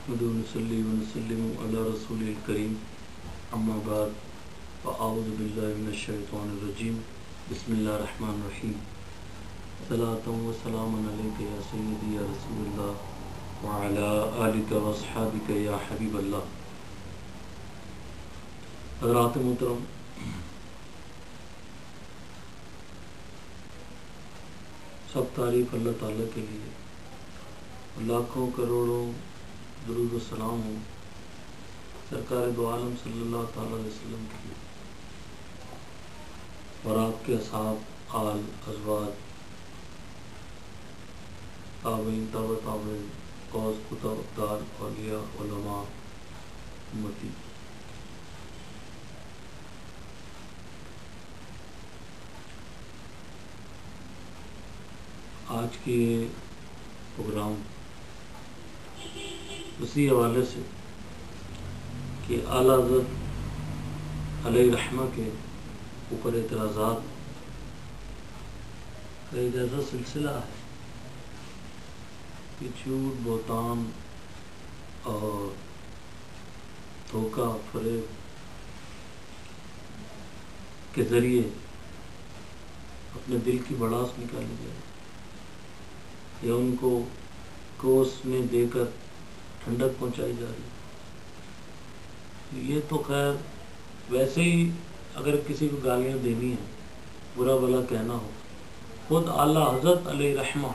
نحمد ونصلي ونسلم على رسول الكريم اما بعد فاعوذ بالله من الشیطان الرجیم بسم اللہ الرحمن الرحیم صلاة و سلام علیک یا سیدی یا رسول اللہ وعلی آلک و اصحابک یا حبیب اللہ۔ حضرات محترم، سب تعریف اللہ تعالیٰ کے لیے، لاکھوں کروڑوں درود و سلام ہو سرکار دو عالم صلی اللہ تعالیٰ علیہ وسلم کے لیے اور آپ کے اصحاب، آل، ازواج، تابعین، تابع تابعین، قوس، کتب، اقدار، اولیاء، علماء، امتی۔ آج کے یہ پروگرام اسی حوالے سے کہ اعلیٰ حضرت علیہ رحمہ کے اوپر اعتراضات کا ایک ایسا سلسلہ ہے کہ جھوٹ، بہتان اور دھوکہ، فریب کے ذریعے اپنے دل کی بڑاس نکالی جائے یا ان کو کوس میں دے کر ٹھنڈک پہنچائی جا رہی ہے۔ یہ تو خیر ویسے ہی اگر کسی کو گالیاں دینی ہیں، برا بھلا کہنا ہو، خود اعلیٰ حضرت علیہ رحمہ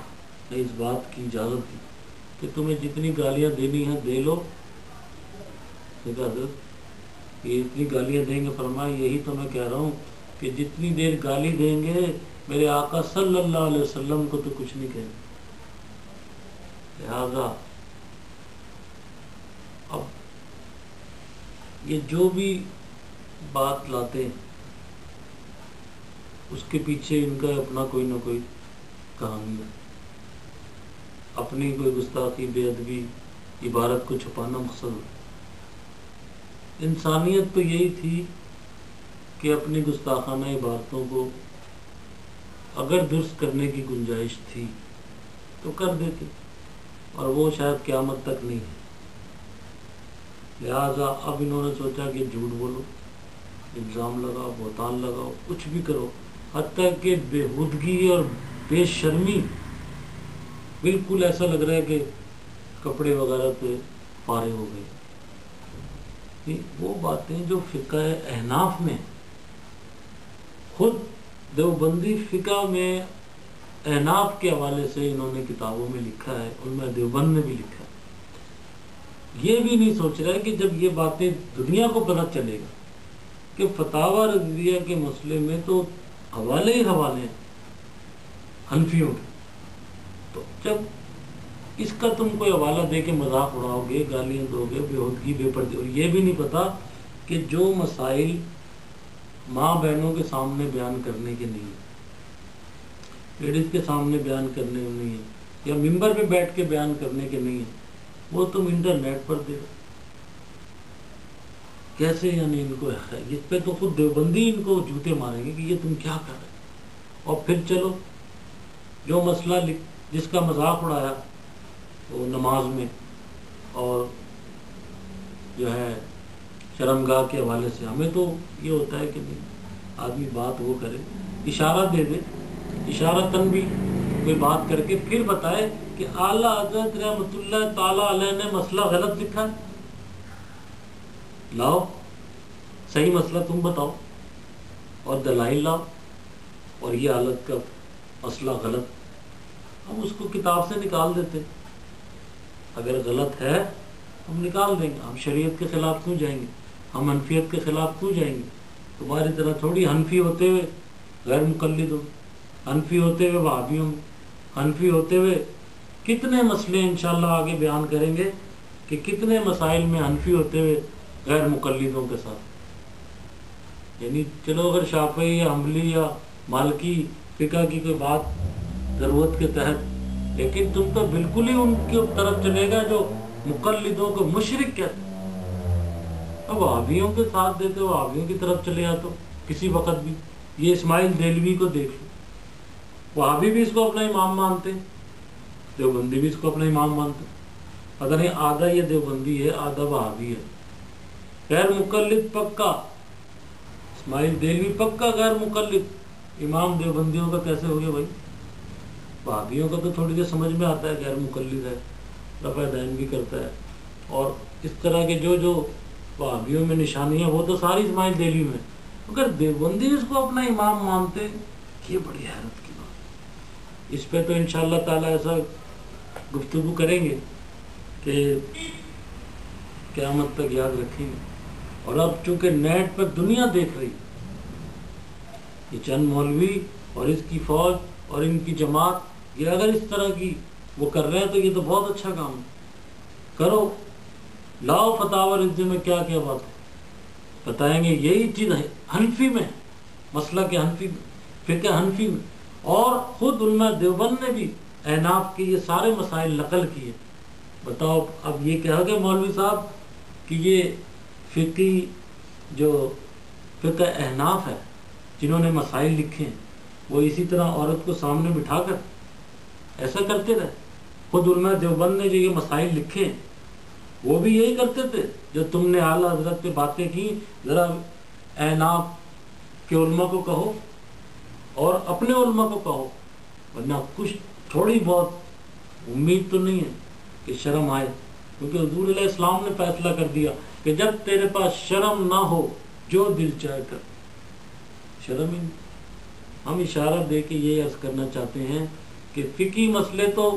نے اس بات کی اجازت دی کہ تمہیں جتنی گالیاں دینی ہیں دے لو۔ دیکھا حضرت یہ اتنی گالیاں دیں گے، فرمایا یہی تو میں کہہ رہا ہوں کہ جتنی دیر گالی دیں گے میرے آقا صلی اللہ علیہ وسلم کو تو کچھ نہیں کہیں گے۔ لہذا اب یہ جو بھی بات لاتے ہیں اس کے پیچھے ان کا اپنا کوئی نہ کوئی کہانی ہے، اپنی کوئی گستاخی، بے ادبی، عبارت کو چھپانا مقصد ہے۔ انسانیت تو یہی تھی کہ اپنی گستاخانہ عبارتوں کو اگر درست کرنے کی گنجائش تھی تو کر دیتے، اور وہ شاید قیامت تک نہیں ہے۔ لہذا اب انہوں نے سوچا کہ جھوٹ بولو، الزام لگاؤ، بہتان لگاؤ، کچھ بھی کرو، حتیٰ کہ بےہودگی اور بے شرمی، بالکل ایسا لگ رہا ہے کہ کپڑے وغیرہ پہ پارے ہو گئے۔ وہ باتیں جو فقہ احناف میں، خود دیوبندی فقہ میں احناف کے حوالے سے انہوں نے کتابوں میں لکھا ہے، ان میں دیوبند نے بھی لکھا ہے، یہ بھی نہیں سوچ رہا ہے کہ جب یہ باتیں دنیا کو پتہ چلے گا کہ فتاوی رضویہ کے مسئلے میں تو حوالے ہی حوالے ہیں حنفیوں کے، تو جب اس کا تم کوئی حوالہ دے کے مذاق اڑاؤ گے، گالیاں دو گے، بےہودگی، بے پردگی، اور یہ بھی نہیں پتا کہ جو مسائل ماں بہنوں کے سامنے بیان کرنے کے نہیں ہیں، لیڈیز کے سامنے بیان کرنے کے نہیں ہیں، یا ممبر پہ بیٹھ کے بیان کرنے کے نہیں ہیں، وہ تم انٹرنیٹ پر دے دو۔ کیسے یعنی ان کو ہے، اس پہ تو خود دیوبندی ان کو جوتے ماریں گے کہ یہ تم کیا کر رہے۔ اور پھر چلو جو مسئلہ جس کا مذاق اڑایا وہ نماز میں اور جو ہے شرمگاہ کے حوالے سے، ہمیں تو یہ ہوتا ہے کہ نہیں، آدمی بات وہ کرے، اشارہ دے دے، اشارتاً بھی کوئی بات کر کے پھر بتائے کہ اعلیٰ حضرت رحمۃ اللہ تعالیٰ علیہ نے مسئلہ غلط لکھا ہے، لاؤ صحیح مسئلہ تم بتاؤ اور دلائل لاؤ، اور یہ حالت کا مسئلہ غلط، ہم اس کو کتاب سے نکال دیتے، اگر غلط ہے ہم نکال دیں گے، ہم شریعت کے خلاف کیوں جائیں گے، ہم حنفیت کے خلاف کیوں جائیں گے؟ تمہاری طرح تھوڑی حنفی ہوتے ہوئے غیر مقلد ہو، حنفی ہوتے ہوئے وہابی ہوں، حنفی ہوتے ہوئے کتنے مسئلے انشاءاللہ آگے بیان کریں گے کہ کتنے مسائل میں حنفی ہوتے ہوئے غیر مقلدوں کے ساتھ، یعنی چلو اگر شافعی یا حنبلی یا مالکی فقہ کی کوئی بات ضرورت کے تحت، لیکن تم تو بالکل ہی ان کی طرف چلے گا جو مقلدوں کو مشرک کہتے ہیں، اب وہابیوں کے ساتھ دیتے، وہابیوں کی طرف چلے جاتے کسی وقت بھی۔ یہ اسماعیل دہلوی کو دیکھ لو، وہابی بھی اس کو اپنا امام مانتے، دیوبندی بھی اس کو اپنا امام مانتے، پتہ نہیں آدھا یہ دیوبندی ہے آدھا وہابی ہے. غیر مقلد پکا، اسماعیل دہلوی پکا غیر مقلد. امام دیوبندیوں کا کیسے ہو گیا بھائی؟ وہابیوں کا تو تھوڑی دیر سمجھ میں آتا ہے، غیر مقلد ہے، رفع دین بھی کرتا ہے، اور اس طرح کے جو وہابیوں میں نشانیاں وہ تو ساری اسماعیل دہلوی میں. اگر دیوبندی اس کو اپنا امام مانتے، یہ بڑی حیرت کی بات. اس پہ تو انشاءاللہ تعالیٰ ایسا گفتگو کریں گے کہ قیامت تک یاد رکھیں گے. اور اب چونکہ نیٹ پر دنیا دیکھ رہی، یہ چند مولوی اور اس کی فوج اور ان کی جماعت یہ اگر اس طرح کی وہ کر رہے ہیں تو یہ تو بہت اچھا کام ہے. کرو، لاؤ فتاوی رضویہ میں کیا کیا بات ہے، بتائیں گے. یہی چیز حنفی میں، مسئلہ کہ حنفی فقہ حنفی میں، اور خود علماء دیوبند نے بھی احناف کے یہ سارے مسائل نقل کیے. بتاؤ اب یہ کہا کہ مولوی صاحب کہ یہ فقی جو فقہ احناف ہے جنہوں نے مسائل لکھے ہیں وہ اسی طرح عورت کو سامنے بٹھا کر ایسا کرتے رہے. خود علماء دیوبند نے جو یہ مسائل لکھے ہیں وہ بھی یہی کرتے تھے جو تم نے اعلیٰ حضرت پہ باتیں کی. ذرا احناف کے علماء کو کہو اور اپنے علماء کو کہو، ورنہ کچھ تھوڑی بہت امید تو نہیں ہے کہ شرم آئے. کیونکہ حضور علیہ السلام نے فیصلہ کر دیا کہ جب تیرے پاس شرم نہ ہو جو دل چاہے کر. شرم ہی نہیں. ہم اشارہ دے کے یہ عرض کرنا چاہتے ہیں کہ فقہی مسئلے تو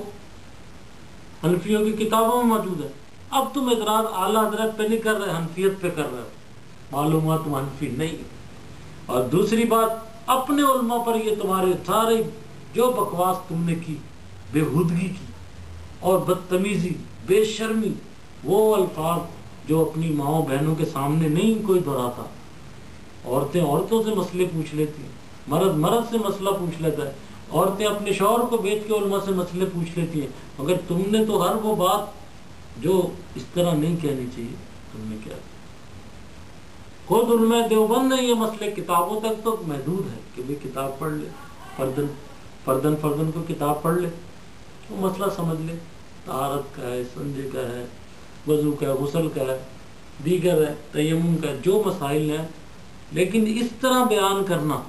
حنفیوں کی کتابوں میں موجود ہے. اب تم اعتراض اعلیٰ حضرت پہ نہیں کر رہے، حنفیت پہ کر رہے ہو، معلوم ہوا تم حنفی نہیں. اور دوسری بات اپنے علماء پر یہ تمہارے سارے جو بکواس تم نے کی، بےہودگی کی اور بدتمیزی، بے شرمی، وہ الفاظ جو اپنی ماؤں بہنوں کے سامنے نہیں کوئی دہراتا. عورتیں عورتوں سے مسئلے پوچھ لیتی ہیں، مرد مرد سے مسئلہ پوچھ لیتا ہے، عورتیں اپنے شوہر کو بیچ کے علماء سے مسئلے پوچھ لیتی ہیں. مگر تم نے تو ہر وہ بات جو اس طرح نہیں کہنی چاہیے تم نے کیا. خود علماء دیوبند نے یہ مسئلے کتابوں تک تو محدود ہے کہ بھئی کتاب پڑھ لے، فردن کو کتاب پڑھ لے، وہ مسئلہ سمجھ لے. طہارت کا ہے، سنجے کا ہے، وضو کا ہے، غسل کا ہے، دیگر ہے، تیمم کا ہے، جو مسائل ہیں. لیکن اس طرح بیان کرنا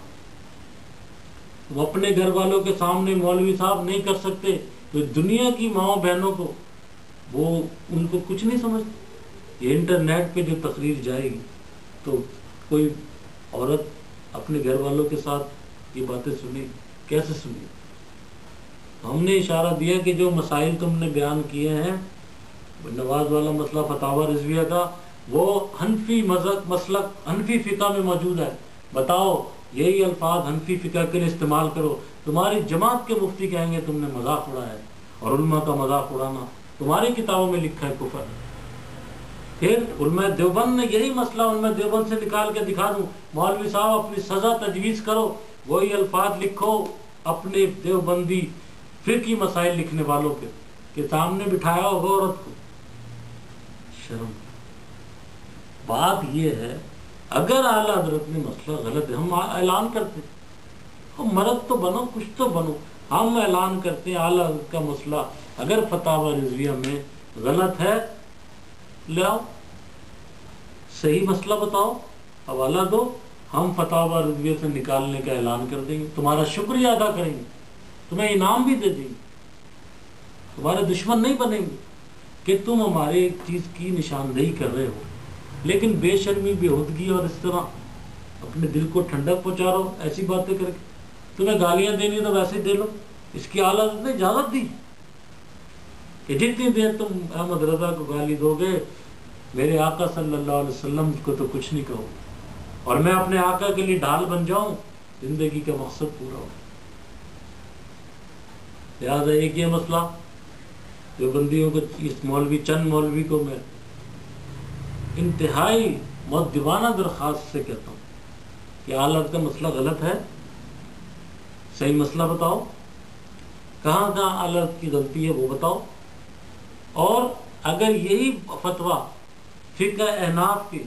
وہ اپنے گھر والوں کے سامنے مولوی صاحب نہیں کر سکتے تو دنیا کی ماؤں بہنوں کو وہ ان کو کچھ نہیں سمجھتے. یہ انٹرنیٹ پہ جو تقریر جائے گی تو کوئی عورت اپنے گھر والوں کے ساتھ یہ باتیں سنی، کیسے سنی؟ ہم نے اشارہ دیا کہ جو مسائل تم نے بیان کیے ہیں، نواز والا مسئلہ فتاوی رضویہ کا، وہ حنفی مذہب مسلک حنفی فقہ میں موجود ہے. بتاؤ یہی الفاظ حنفی فقہ کے لیے استعمال کرو. تمہاری جماعت کے مفتی کہیں گے تم نے مذاق اڑایا ہے، اور علماء کا مذاق اڑانا تمہاری کتابوں میں لکھا ہے کفر. پھر علماء دیوبند نے یہی مسئلہ علماء دیوبند سے نکال کے دکھا دوں، مولوی صاحب اپنی سزا تجویز کرو، وہی الفاظ لکھو اپنے دیوبندی فقہی مسائل لکھنے والوں پہ کہ سامنے بٹھایا ہوگا عورت کو. شرم. بات یہ ہے اگر اعلیٰ حضرت نے مسئلہ غلط ہے، ہم اعلان کرتے، ہم مرد تو بنو، کچھ تو بنو. ہم اعلان کرتے ہیں اعلیٰ حضرت کا مسئلہ اگر فتاوی رضویہ میں غلط ہے، لے آؤ، صحیح مسئلہ بتاؤ، حوالہ دو، ہم فتاوی رضویہ سے نکالنے کا اعلان کر دیں گے، تمہارا شکریہ ادا کریں گے، تمہیں انعام بھی دے دیں گے، تمہارے دشمن نہیں بنیں گے کہ تم ہمارے ایک چیز کی نشاندہی کر رہے ہو. لیکن بے شرمی، بےہودگی اور اس طرح اپنے دل کو ٹھنڈک پہنچا رہو ایسی باتیں کر کے. تمہیں گالیاں دینی تو ویسے ہی دے لو. اس کی اعلیٰ حضرت نے اجازت دی کہ جتنی دیر تم احمد رضا کو گالی دو گے میرے آقا صلی اللہ علیہ وسلم کو تو کچھ نہیں کہو، اور میں اپنے آقا کے لیے ڈھال بن جاؤں، زندگی کا مقصد پورا ہو. لہٰذا ایک یہ مسئلہ دیوبندیوں کو، اس مولوی چند مولوی کو میں انتہائی مؤدبانہ درخواست سے کہتا ہوں کہ اعلیٰ کا مسئلہ غلط ہے، صحیح مسئلہ بتاؤ، کہاں کہاں اعلیٰ کی غلطی ہے وہ بتاؤ. اور اگر یہی فتویٰ فقہ احناف کی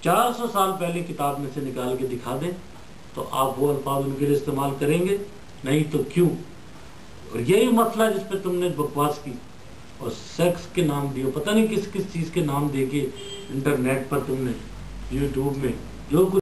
400 سال پہلے کتاب میں سے نکال کے دکھا دیں تو آپ وہ الفاظ ان کے لیے استعمال کریں گے، نہیں تو کیوں. اور یہی مسئلہ جس پہ تم نے بکواس کی اور سیکس کے نام دیے، پتہ نہیں کس کس چیز کے نام دے کے انٹرنیٹ پر تم نے، یوٹیوب میں جو کچھ